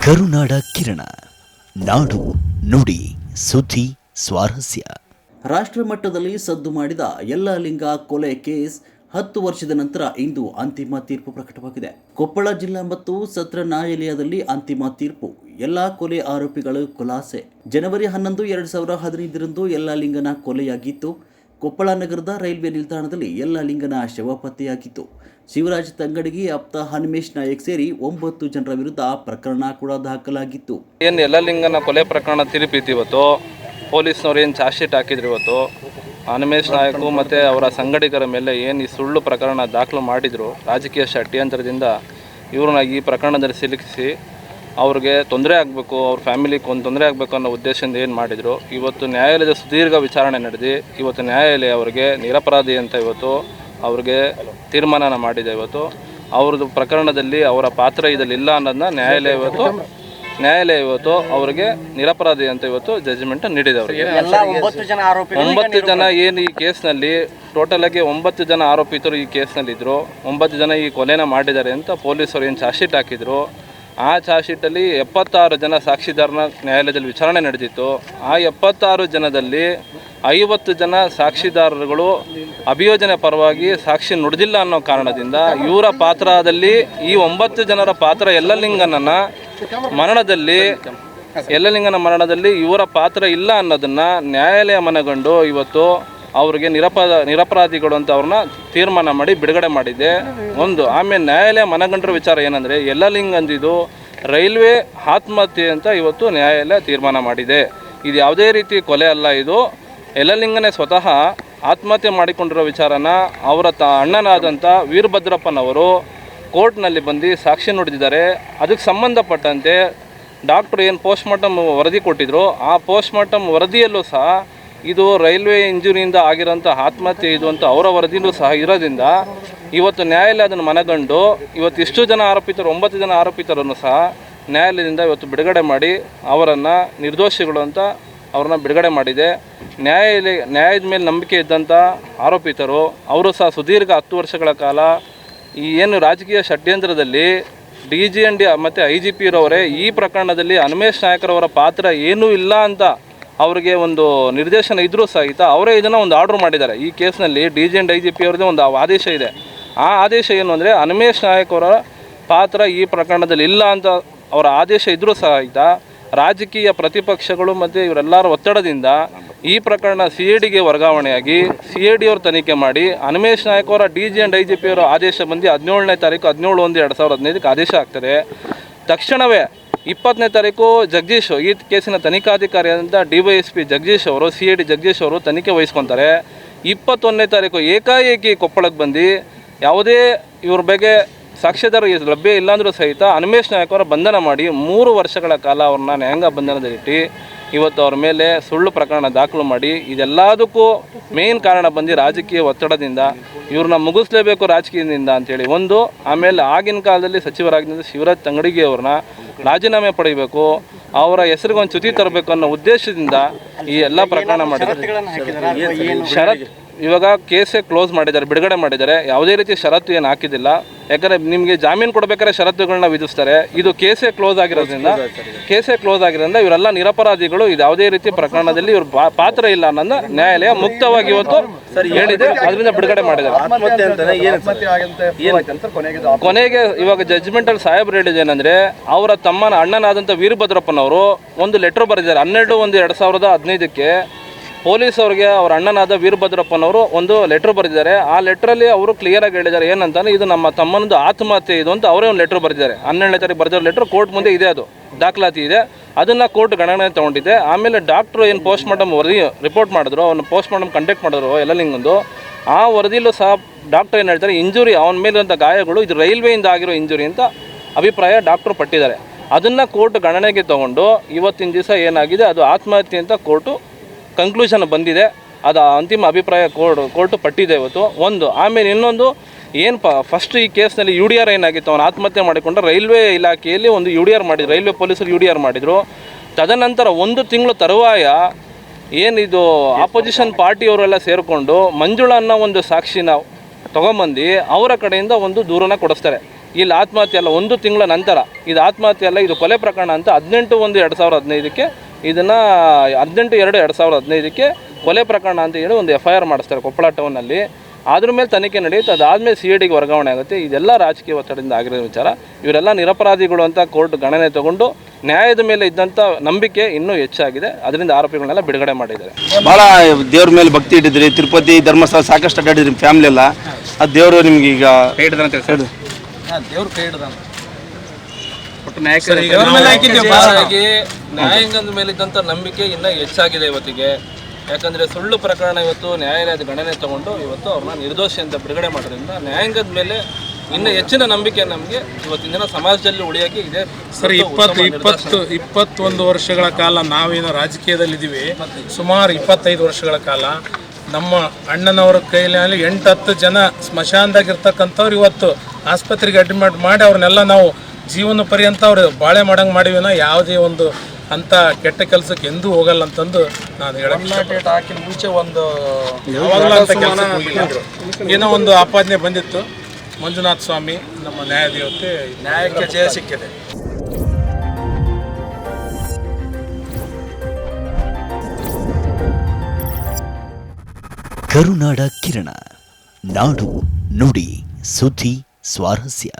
ಕರುನಾಡ ಕಿರಣ, ನಾಡು ನುಡಿ ಸುದ್ದಿ ಸ್ವಾರಸ್ಯ. ರಾಷ್ಟ್ರ ಮಟ್ಟದಲ್ಲಿ ಸದ್ದು ಮಾಡಿದ ಯಲ್ಲಾಲಿಂಗ ಕೊಲೆ ಕೇಸ್ 10 ವರ್ಷದ ನಂತರ ಇಂದು ಅಂತಿಮ ತೀರ್ಪು ಪ್ರಕಟವಾಗಿದೆ. ಕೊಪ್ಪಳ ಜಿಲ್ಲಾ ಮತ್ತು ಸತ್ರ ನ್ಯಾಯಾಲಯದಲ್ಲಿ ಅಂತಿಮ ತೀರ್ಪು. ಎಲ್ಲಾ ಕೊಲೆ ಆರೋಪಿಗಳು ಖುಲಾಸೆ. ಜನವರಿ 11, 2015ರಂದು ಯಲ್ಲಾಲಿಂಗನ ಕೊಲೆಯಾಗಿತ್ತು. ಕೊಪ್ಪಳ ನಗರದ ರೈಲ್ವೆ ನಿಲ್ದಾಣದಲ್ಲಿ ಯಲ್ಲಾಲಿಂಗನ ಶವ ಪತ್ತೆಯಾಗಿತ್ತು. ಶಿವರಾಜ್ ತಂಗಡಗಿ, ಆಪ್ತ ಹನುಮೇಶ್ ನಾಯಕ್ ಸೇರಿ 9 ಜನರ ವಿರುದ್ಧ ಪ್ರಕರಣ ಕೂಡ ದಾಖಲಾಗಿತ್ತು. ಏನು ಯಲ್ಲಾಲಿಂಗನ ಕೊಲೆ ಪ್ರಕರಣ ತೀರ್ಪಿತ್ತು. ಇವತ್ತು ಪೊಲೀಸ್ನವ್ರು ಏನು ಚಾರ್ಜ್ ಶೀಟ್ ಹಾಕಿದ್ರು. ಇವತ್ತು ಹನುಮೇಶ್ ನಾಯಕು ಮತ್ತು ಅವರ ಸಂಗಡಿಗರ ಮೇಲೆ ಏನು ಈ ಸುಳ್ಳು ಪ್ರಕರಣ ದಾಖಲು ಮಾಡಿದರು, ರಾಜಕೀಯ ಷಡ್ಯಂತ್ರದಿಂದ ಇವ್ರನ್ನ ಈ ಪ್ರಕರಣದಲ್ಲಿ ಸಿಲುಕಿಸಿ ಅವ್ರಿಗೆ ತೊಂದರೆ ಆಗಬೇಕು, ಅವ್ರ ಫ್ಯಾಮಿಲಿಗೆ ಒಂದು ತೊಂದರೆ ಆಗಬೇಕು ಅನ್ನೋ ಉದ್ದೇಶದಿಂದ ಏನು ಮಾಡಿದರು. ಇವತ್ತು ನ್ಯಾಯಾಲಯದ ಸುದೀರ್ಘ ವಿಚಾರಣೆ ನಡೆದು ಇವತ್ತು ನ್ಯಾಯಾಲಯ ಅವರಿಗೆ ನಿರಪರಾಧಿ ಅಂತ ಇವತ್ತು ಅವ್ರಿಗೆ ತೀರ್ಮಾನ ಮಾಡಿದೆ. ಇವತ್ತು ಅವ್ರದ್ದು ಪ್ರಕರಣದಲ್ಲಿ ಅವರ ಪಾತ್ರ ಇದರಲ್ಲಿಲ್ಲ ಅನ್ನೋದನ್ನ ನ್ಯಾಯಾಲಯ ಇವತ್ತು ಅವರಿಗೆ ನಿರಪರಾಧಿ ಅಂತ ಇವತ್ತು ಜಡ್ಜ್ಮೆಂಟ್ ನೀಡಿದೆ. ಅವರಿಗೆ 9 ಜನ ಏನು ಈ ಕೇಸ್ನಲ್ಲಿ ಟೋಟಲ್ ಆಗಿ 9 ಜನ ಆರೋಪಿತರು ಈ ಕೇಸ್ನಲ್ಲಿ ಇದ್ರು. 9 ಜನ ಈ ಕೊಲೆನ ಮಾಡಿದ್ದಾರೆ ಅಂತ ಪೊಲೀಸರು ಏನು ಚಾರ್ಜ್ ಶೀಟ್ ಹಾಕಿದ್ರು. ಆ ಚಾರ್ಜ್ ಶೀಟಲ್ಲಿ 76 ಜನ ಸಾಕ್ಷಿದಾರನ ನ್ಯಾಯಾಲಯದಲ್ಲಿ ವಿಚಾರಣೆ ನಡೆದಿತ್ತು. ಆ 76 ಜನದಲ್ಲಿ 50 ಜನ ಸಾಕ್ಷಿದಾರರುಗಳು ಅಭಿಯೋಜನೆ ಪರವಾಗಿ ಸಾಕ್ಷಿ ನುಡಿದಿಲ್ಲ ಅನ್ನೋ ಕಾರಣದಿಂದ ಇವರ ಪಾತ್ರದಲ್ಲಿ ಈ 9 ಜನರ ಪಾತ್ರ ಯಲ್ಲಾಲಿಂಗನ ಮರಣದಲ್ಲಿ ಇವರ ಪಾತ್ರ ಇಲ್ಲ ಅನ್ನೋದನ್ನು ನ್ಯಾಯಾಲಯ ಮನಗಂಡು ಇವತ್ತು ಅವ್ರಿಗೆ ನಿರಪರಾಧಿಗಳು ಅಂತ ಅವ್ರನ್ನ ತೀರ್ಮಾನ ಮಾಡಿ ಬಿಡುಗಡೆ ಮಾಡಿದೆ. ಆಮೇಲೆ ನ್ಯಾಯಾಲಯ ಮನಗಂಡ್ರ ವಿಚಾರ ಏನಂದರೆ ಯಲ್ಲಾಲಿಂಗ್ ಅಂದಿದ್ದು ರೈಲ್ವೆ ಆತ್ಮಹತ್ಯೆ ಅಂತ ಇವತ್ತು ನ್ಯಾಯಾಲಯ ತೀರ್ಮಾನ ಮಾಡಿದೆ. ಇದು ಯಾವುದೇ ರೀತಿ ಕೊಲೆ ಅಲ್ಲ. ಇದು ಯಲ್ಲಾಲಿಂಗನೇ ಸ್ವತಃ ಆತ್ಮಹತ್ಯೆ ಮಾಡಿಕೊಂಡಿರೋ ವಿಚಾರನ ಅವರ ಅಣ್ಣನಾದಂಥ ವೀರಭದ್ರಪ್ಪನವರು ಕೋರ್ಟ್ನಲ್ಲಿ ಬಂದು ಸಾಕ್ಷಿ ನುಡಿದಿದ್ದಾರೆ. ಅದಕ್ಕೆ ಸಂಬಂಧಪಟ್ಟಂತೆ ಡಾಕ್ಟ್ರು ಏನು ಪೋಸ್ಟ್ಮಾರ್ಟಮ್ ವರದಿ ಕೊಟ್ಟಿದ್ರು, ಆ ಪೋಸ್ಟ್ಮಾರ್ಟಮ್ ವರದಿಯಲ್ಲೂ ಸಹ ಇದು ರೈಲ್ವೆ ಇಂಜುರಿಯಿಂದ ಆಗಿರೋಂಥ ಆತ್ಮಹತ್ಯೆ ಇದು ಅಂತ ಅವರ ವರದಿಯಲ್ಲೂ ಸಹ ಇರೋದ್ರಿಂದ ಇವತ್ತು ನ್ಯಾಯಾಲಯ ಅದನ್ನು ಮನಗಂಡು ಇವತ್ತು ಇಷ್ಟು ಜನ ಆರೋಪಿತರು 9 ಜನ ಆರೋಪಿತರನ್ನು ಸಹ ನ್ಯಾಯಾಲಯದಿಂದ ಇವತ್ತು ಬಿಡುಗಡೆ ಮಾಡಿ ಅವರನ್ನು ನಿರ್ದೋಷಿಗಳು ಅಂತ ಅವ್ರನ್ನ ಬಿಡುಗಡೆ ಮಾಡಿದೆ. ನ್ಯಾಯದ ಮೇಲೆ ನಂಬಿಕೆ ಇದ್ದಂಥ ಆರೋಪಿತರು ಅವರು ಸಹ ಸುದೀರ್ಘ 10 ವರ್ಷಗಳ ಕಾಲ ಈ ಏನು ರಾಜಕೀಯ ಷಡ್ಯಂತ್ರದಲ್ಲಿ DGND ಮತ್ತು IGP ರವರೇ ಈ ಪ್ರಕರಣದಲ್ಲಿ ಹನುಮೇಶ್ ನಾಯಕರವರ ಪಾತ್ರ ಏನೂ ಇಲ್ಲ ಅಂತ ಅವರಿಗೆ ಒಂದು ನಿರ್ದೇಶನ ಇದ್ದರೂ ಸಹಿತ ಅವರೇ ಇದನ್ನು ಒಂದು ಆರ್ಡ್ರ್ ಮಾಡಿದ್ದಾರೆ. ಈ ಕೇಸ್ನಲ್ಲಿ DGND IGP ಅವ್ರದ್ದೇ ಒಂದು ಆದೇಶ ಇದೆ. ಆ ಆದೇಶ ಏನು ಅಂದರೆ ಹನುಮೇಶ್ ನಾಯಕ್ ಅವರ ಪಾತ್ರ ಈ ಪ್ರಕರಣದಲ್ಲಿ ಇಲ್ಲ ಅಂತ ಅವರ ಆದೇಶ ಇದ್ದರೂ ಸಹಿತ ರಾಜಕೀಯ ಪ್ರತಿಪಕ್ಷಗಳು ಮತ್ತು ಇವರೆಲ್ಲರ ಒತ್ತಡದಿಂದ ಈ ಪ್ರಕರಣ CIDಗೆ ವರ್ಗಾವಣೆಯಾಗಿ CID ಅವರು ತನಿಖೆ ಮಾಡಿ ಹನುಮೇಶ್ ನಾಯಕ್ ಅವರ DGND IGP ಅವರ ಆದೇಶ ಬಂದು 17ನೇ ತಾರೀಕು 17/1/2015 ಆದೇಶ ಆಗ್ತದೆ. ತಕ್ಷಣವೇ 20ನೇ ತಾರೀಕು ಜಗದೀಶ್ ಈ ಕೇಸಿನ ತನಿಖಾಧಿಕಾರಿಯಾದಂಥ DYSP ಜಗದೀಶ್ ಅವರು CID ಜಗದೀಶ್ ಅವರು ತನಿಖೆ ವಹಿಸ್ಕೊತಾರೆ. 21ನೇ ತಾರೀಕು ಏಕಾಏಕಿ ಕೊಪ್ಪಳಕ್ಕೆ ಬಂದು ಯಾವುದೇ ಇವ್ರ ಬಗ್ಗೆ ಸಾಕ್ಷ್ಯಾಧಾರ ಲಭ್ಯ ಇಲ್ಲಾಂದರೂ ಸಹಿತ ಹನುಮೇಶ್ ನಾಯಕ್ ಅವರ ಬಂಧನ ಮಾಡಿ 3 ವರ್ಷಗಳ ಕಾಲ ಅವ್ರನ್ನ ನ್ಯಾಯಾಂಗ ಬಂಧನದಲ್ಲಿಟ್ಟು ಇವತ್ತು ಅವ್ರ ಮೇಲೆ ಸುಳ್ಳು ಪ್ರಕರಣ ದಾಖಲು ಮಾಡಿ ಇದೆಲ್ಲದಕ್ಕೂ ಮೇನ್ ಕಾರಣ ಬಂದು ರಾಜಕೀಯ ಒತ್ತಡದಿಂದ ಇವ್ರನ್ನ ಮುಗಿಸ್ಲೇಬೇಕು ರಾಜಕೀಯದಿಂದ ಅಂಥೇಳಿ ಆಮೇಲೆ ಆಗಿನ ಕಾಲದಲ್ಲಿ ಸಚಿವರಾಗಿದ್ದ ಶಿವರಾಜ್ ತಂಗಡಗಿ ಅವ್ರನ್ನ ರಾಜೀನಾಮೆ ಪಡಿಬೇಕು, ಅವರ ಹೆಸರಿಗೆ ಒಂದು ಚ್ಯುತಿ ತರಬೇಕು ಅನ್ನೋ ಉದ್ದೇಶದಿಂದ ಈ ಎಲ್ಲ ಪ್ರಕರಣ ಮಾಡಿದ್ದಾರೆ. ಇವಾಗ ಕೇಸೇ ಕ್ಲೋಸ್ ಮಾಡಿದ್ದಾರೆ, ಬಿಡುಗಡೆ ಮಾಡಿದ್ದಾರೆ. ಯಾವುದೇ ರೀತಿ ಷರತ್ತು ಏನು ಹಾಕಿದ್ದಿಲ್ಲ. ಯಾಕಂದರೆ ನಿಮಗೆ ಜಾಮೀನು ಕೊಡಬೇಕಾದ್ರೆ ಷರತ್ತುಗಳನ್ನ ವಿಧಿಸ್ತಾರೆ. ಇದು ಕೇಸೇ ಕ್ಲೋಸ್ ಆಗಿರೋದ್ರಿಂದ ಇವರೆಲ್ಲ ನಿರಪರಾಧಿಗಳು. ಇದು ಯಾವುದೇ ರೀತಿ ಪ್ರಕರಣದಲ್ಲಿ ಇವ್ರ ಪಾತ್ರ ಇಲ್ಲ ಅನ್ನೋದನ್ನ ನ್ಯಾಯಾಲಯ ಮುಕ್ತವಾಗಿ ಇವತ್ತು ಹೇಳಿದೆ. ಅದರಿಂದ ಬಿಡುಗಡೆ ಮಾಡಿದ್ದಾರೆ. ಕೊನೆಗೆ ಇವಾಗ ಜಡ್ಜ್ಮೆಂಟಲ್ಲಿ ಸಾಹೇಬ್ರು ಹೇಳಿದ್ದೇನೆಂದರೆ ಅವರ ತಮ್ಮನ ಅಣ್ಣನಾದಂಥ ವೀರಭದ್ರಪ್ಪನವರು ಒಂದು ಲೆಟ್ರ್ ಬರೆದಿದ್ದಾರೆ. 12/1/2015ಕ್ಕೆ ಪೊಲೀಸ್ ಅವ್ರಿಗೆ ಅವ್ರ ಅಣ್ಣನಾದ ವೀರಭದ್ರಪ್ಪನವರು ಒಂದು ಲೆಟ್ರ್ ಬರೆದಿದ್ದಾರೆ. ಆ ಲೆಟ್ರಲ್ಲಿ ಅವರು ಕ್ಲಿಯರಾಗಿ ಹೇಳಿದ್ದಾರೆ ಏನಂತಾನೆ, ಇದು ನಮ್ಮ ತಮ್ಮನದು ಆತ್ಮಹತ್ಯೆ ಇದು ಅಂತ ಅವರೇ ಒಂದು ಲೆಟ್ರ್ ಬರೆದಿದ್ದಾರೆ. 12ನೇ ತಾರೀಕು ಬರೆದಿರೋ ಲೆಟ್ರ್ ಕೋರ್ಟ್ ಮುಂದೆ ಇದೆ, ಅದು ದಾಖಲಾತಿ ಇದೆ. ಅದನ್ನು ಕೋರ್ಟ್ ಗಣನೆ ತೊಗೊಂಡಿದೆ. ಆಮೇಲೆ ಡಾಕ್ಟ್ರು ಏನು ಪೋಸ್ಟ್ಮಾರ್ಟಮ್ ವರದಿ ರಿಪೋರ್ಟ್ ಮಾಡಿದ್ರು, ಅವನು ಪೋಸ್ಟ್ಮಾರ್ಟಮ್ ಕಂಡಕ್ಟ್ ಮಾಡಿದ್ರು ಯಲ್ಲಾಲಿಂಗಂದು. ಆ ವರದಿಯಲ್ಲೂ ಸಹ ಡಾಕ್ಟ್ರು ಏನು ಹೇಳ್ತಾರೆ, ಇಂಜುರಿ ಅವನ ಮೇಲಿರುವಂಥ ಗಾಯಗಳು ಇದು ರೈಲ್ವೆಯಿಂದ ಆಗಿರೋ ಇಂಜುರಿ ಅಂತ ಅಭಿಪ್ರಾಯ ಡಾಕ್ಟ್ರು ಪಟ್ಟಿದ್ದಾರೆ. ಅದನ್ನು ಕೋರ್ಟ್ ಗಣನೆಗೆ ತೊಗೊಂಡು ಇವತ್ತಿನ ದಿವಸ ಏನಾಗಿದೆ ಅದು ಆತ್ಮಹತ್ಯೆ ಅಂತ ಕೋರ್ಟು ಕನ್ಕ್ಲೂಷನ್ ಬಂದಿದೆ. ಅದು ಅಂತಿಮ ಅಭಿಪ್ರಾಯ ಕೋರ್ಟು ಪಟ್ಟಿದೆ ಇವತ್ತು. ಆಮೇಲೆ ಇನ್ನೊಂದು ಏನು ಫಸ್ಟ್ ಈ ಕೇಸ್ನಲ್ಲಿ UDR ಏನಾಗಿತ್ತು, ಅವನು ಆತ್ಮಹತ್ಯೆ ಮಾಡಿಕೊಂಡು ರೈಲ್ವೆ ಇಲಾಖೆಯಲ್ಲಿ ಒಂದು UDR ಮಾಡಿದ್ರು, ರೈಲ್ವೆ ಪೊಲೀಸರು UDR ಮಾಡಿದರು. ತದನಂತರ 1 ತಿಂಗಳು ತರುವಾಯ ಏನಿದು ಆಪೋಸಿಷನ್ ಪಾರ್ಟಿಯವರೆಲ್ಲ ಸೇರಿಕೊಂಡು ಮಂಜುಳಾ ಅನ್ನೋ ಒಂದು ಸಾಕ್ಷಿನ ತೊಗೊಂಬಂದು ಅವರ ಕಡೆಯಿಂದ ಒಂದು ದೂರನ್ನು ಕೊಡಿಸ್ತಾರೆ. ಇಲ್ಲಿ ಆತ್ಮಹತ್ಯೆ ಅಲ್ಲ, 1 ತಿಂಗಳ ನಂತರ ಇದು ಆತ್ಮಹತ್ಯೆ ಅಲ್ಲ, ಇದು ಕೊಲೆ ಪ್ರಕರಣ ಅಂತ 18/1/2015 ಇದನ್ನು 18/2/2015 ಕೊಲೆ ಪ್ರಕರಣ ಅಂತ ಹೇಳಿ ಒಂದು FIR ಮಾಡಿಸ್ತಾರೆ ಕೊಪ್ಪಳ ಟೌನಲ್ಲಿ. ಅದ್ರ ಮೇಲೆ ತನಿಖೆ ನಡೆಯುತ್ತೆ. ಅದಾದಮೇಲೆ CIDಗೆ ವರ್ಗಾವಣೆ ಆಗುತ್ತೆ. ಇದೆಲ್ಲ ರಾಜಕೀಯ ಒತ್ತಡದಿಂದ ಆಗಿರೋ ವಿಚಾರ. ಇವರೆಲ್ಲ ನಿರಪರಾಧಿಗಳು ಅಂತ ಕೋರ್ಟ್ ಗಣನೆ ತಗೊಂಡು ನ್ಯಾಯದ ಮೇಲೆ ಇದ್ದಂಥ ನಂಬಿಕೆ ಇನ್ನೂ ಹೆಚ್ಚಾಗಿದೆ. ಅದರಿಂದ ಆರೋಪಿಗಳನ್ನೆಲ್ಲ ಬಿಡುಗಡೆ ಮಾಡಿದ್ದಾರೆ. ಭಾಳ ದೇವ್ರ ಮೇಲೆ ಭಕ್ತಿ ಇಟ್ಟಿದ್ರಿ, ತಿರುಪತಿ ಧರ್ಮಸ್ಥಳ ಸಾಕಷ್ಟು ಅಡ್ಡಾಡಿದ್ರಿ ಫ್ಯಾಮಿಲಿ ಎಲ್ಲ. ಅದು ದೇವರು ನಿಮ್ಗೆ ಈಗ ದೇವ್ರು ಕೈ ಹಿಡ್ದ ನ್ಯಾಯಾಂಗದ ಮೇಲಿದ್ದಂಥ ನಂಬಿಕೆ ಇನ್ನೂ ಹೆಚ್ಚಾಗಿದೆ ಇವತ್ತಿಗೆ. ಯಾಕಂದರೆ ಸುಳ್ಳು ಪ್ರಕರಣ ಇವತ್ತು ನ್ಯಾಯಾಲಯದ ಗಣನೆ ತಗೊಂಡು ಇವತ್ತು ಅವ್ರನ್ನ ನಿರ್ದೋಷಿ ಅಂತ ಬಿಡುಗಡೆ ಮಾಡೋದ್ರಿಂದ ನ್ಯಾಯಾಂಗದ ಮೇಲೆ ಇನ್ನೂ ಹೆಚ್ಚಿನ ನಂಬಿಕೆ ನಮಗೆ ಇವತ್ತಿನ ದಿನ ಸಮಾಜದಲ್ಲಿ ಉಳಿಯೋಕೆ ಇದೆ. ಸರ್, 21 ವರ್ಷಗಳ ಕಾಲ ನಾವೇನು ರಾಜಕೀಯದಲ್ಲಿದ್ದೀವಿ, ಸುಮಾರು 25 ವರ್ಷಗಳ ಕಾಲ ನಮ್ಮ ಅಣ್ಣನವರ ಕೈಯಲ್ಲಿ 8-10 ಜನ ಸ್ಮಶಾನದಾಗಿರ್ತಕ್ಕಂಥವ್ರು ಇವತ್ತು ಆಸ್ಪತ್ರೆಗೆ ಅಡ್ಮಿಟ್ ಮಾಡಿ ಅವ್ರನ್ನೆಲ್ಲ ನಾವು ಜೀವನ ಪರ್ಯಂತ ಅವ್ರು ಬಾಳೆ ಮಾಡಂಗೆ ಮಾಡಿವಿನ ಯಾವುದೇ ಒಂದು ಅಂತ ಕೆಟ್ಟ ಕೆಲಸಕ್ಕೆ ಎಂದೂ ಹೋಗಲ್ಲ ಅಂತಂದು ನಾನು ಹೇಳಕ್ಕೆ ಹಾಕಿನ ಮುಂಚೆ ಒಂದು ಯಾವಾಗಲೂ ಅಂತ ಕೆಲಸಕ್ಕೆ ಹೋಗಿಲ್ಲ. ಏನೋ ಒಂದು ಆಪಾದನೆ ಬಂದಿತ್ತು. ಮಂಜುನಾಥ ಸ್ವಾಮಿ ನಮ್ಮ ನ್ಯಾಯದೇವತೆ, ನ್ಯಾಯಕ್ಕೆ ಜಯ ಸಿಕ್ಕಿದೆ. ಕರುನಾಡ ಕಿರಣ, ನಾಡು ನುಡಿ ಸುದ್ದಿ ಸ್ವಾರಸ್ಯ.